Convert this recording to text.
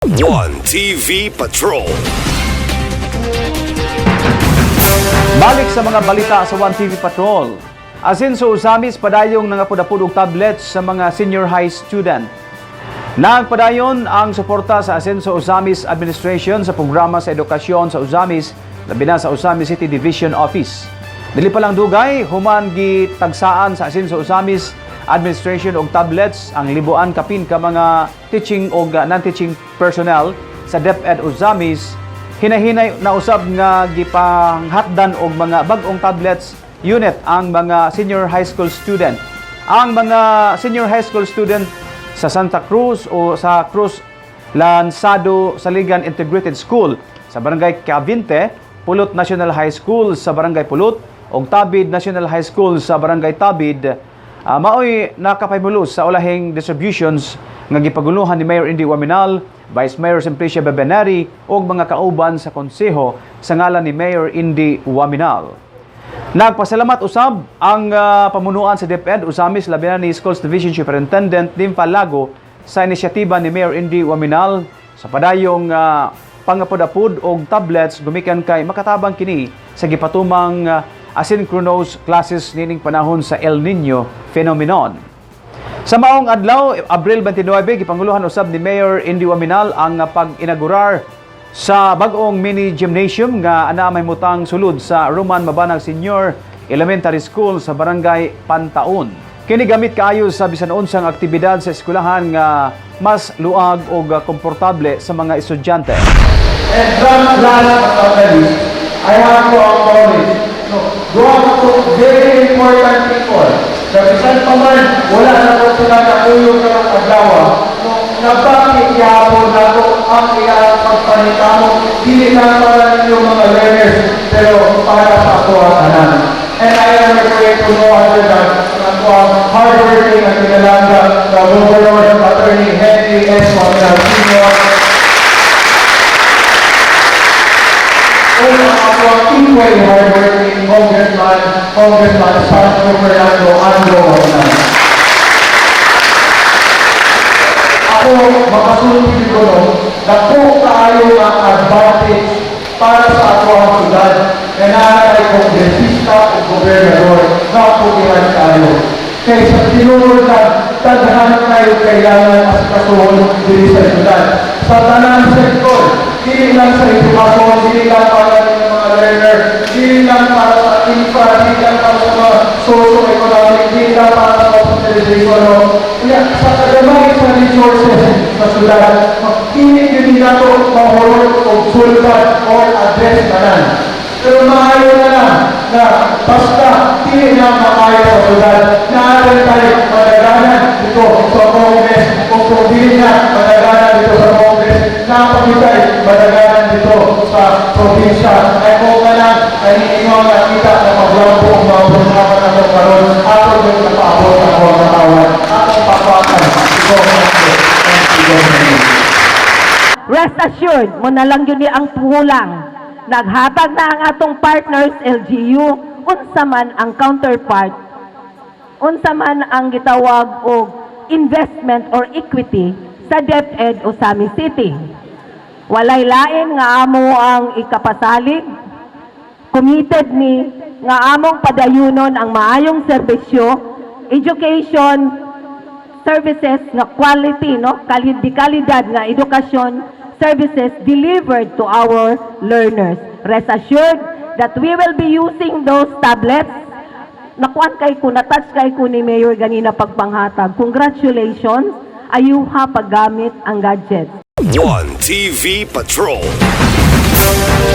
One TV Patrol. Balik sa mga balita sa One TV Patrol. Asenso Usamis padayong nangapud-apud og tablets sa mga senior high student. Nagpadayon ang suporta sa Asenso Usamis Administration sa programa sa edukasyon sa Usamis, labi na sa Usamis City Division Office. Dili pa lang dugay, human gitagsaan sa Asenso Usamis Administration og tablets ang libuan kapin ka mga teaching o non-teaching personnel sa DepEd Usamis. Hinahinay na usab nga gipanghatdan og mga bag-ong tablets unit ang mga senior high school student. Ang mga senior high school student sa Santa Cruz o sa Cruz Lanzado Saligan Integrated School sa Barangay Cavite, Pulot National High School sa Barangay Pulot ug Tabid National High School sa Barangay Tabid, maoy nakapaymulos sa ulahing distributions nga gipaguluhan ni Mayor Indy Waminal, Vice Mayor Simplicia Bebenari ug mga kauban sa konseho sa ngalan ni Mayor Indy Waminal. Nagpasalamat usab ang pamunuan sa DepEd Usamis labi na ni Schools Division Superintendent Dim Palago sa inisyatiba ni Mayor Indy Waminal sa padayong pangapod-apod og tablets gumikan kay makatabang kini sa gipatumang asynchronous classes nining panahon sa El Nino phenomenon. Sa maong adlaw, Abril 29, gipanguluhan usab ni Mayor Indy Waminal ang pag-inaugurar sa bag-ong mini gymnasium nga ana may mutang sulod sa Roman Mabanag Senior Elementary School sa Barangay Pantaon. Kini gamit kaayo sa bisan unsang aktibidad sa eskwelahan nga mas luag o komportable sa mga estudyante. And from last but not the least, I have to acknowledge, to very important people. Kapisan pa man, wala na po sila nakuyog ng aglawa. Nabakit yapon na po ang ilang pagpanitamo, hindi na para ninyo mga learners, pero para sa ako ang anan. And I am referring to no other than ang hardworking at kinalanga na Governor Attorney Henry S. Waminal Sr. Una ako ang equally hardworking Congressman Santo Fernando Andro Waminal. Ako makasulti ko na kung tayo ang advantage para sa ako ang syudad na nanay kongresista o gobernador na pugihan tayo. Kaya sa tinunod na taghanan tayo kailangan as kasuhon diri sa syudad. Sa tanang sektor, hindi lang sa edukasyon, hindi lang para ng mga learner, hindi lang para sa infra, hindi lang para sa mga socio-economic, hindi lang para sa hospitalization. Kaya sa kadamay sa resources sa syudad, hindi nyo nato mahulog o sulbat o address na lang. Pero maayon na lang na basta hindi na makaya sa syudad, naaral tayo madaganan dito sa Congress o kung hindi na madaganan dito sa Congress, napakitay madaganan dito sa probinsya. Ay kung ka lang, ay inyong nakita na paglampo ang mga programa na ito karoon, ako yung napaabot na ako ang natawan, akong papakan, ito ang Rest assured, mo na lang yun ang pulang. Naghatag na ang atong partners LGU, unsa man ang counterpart, unsa man ang gitawag og investment or equity sa DepEd Usamis City. Walay lain nga amo ang ikapasalig, committed ni nga among padayunon ang maayong serbisyo, education services nga quality, kalidad nga edukasyon services delivered to our learners. Rest assured that we will be using those tablets. Nakuan kay ko, natouch kay ko ni Mayor ganina pagpanghatag. Congratulations, ayuha paggamit ang gadgets. One TV Patrol.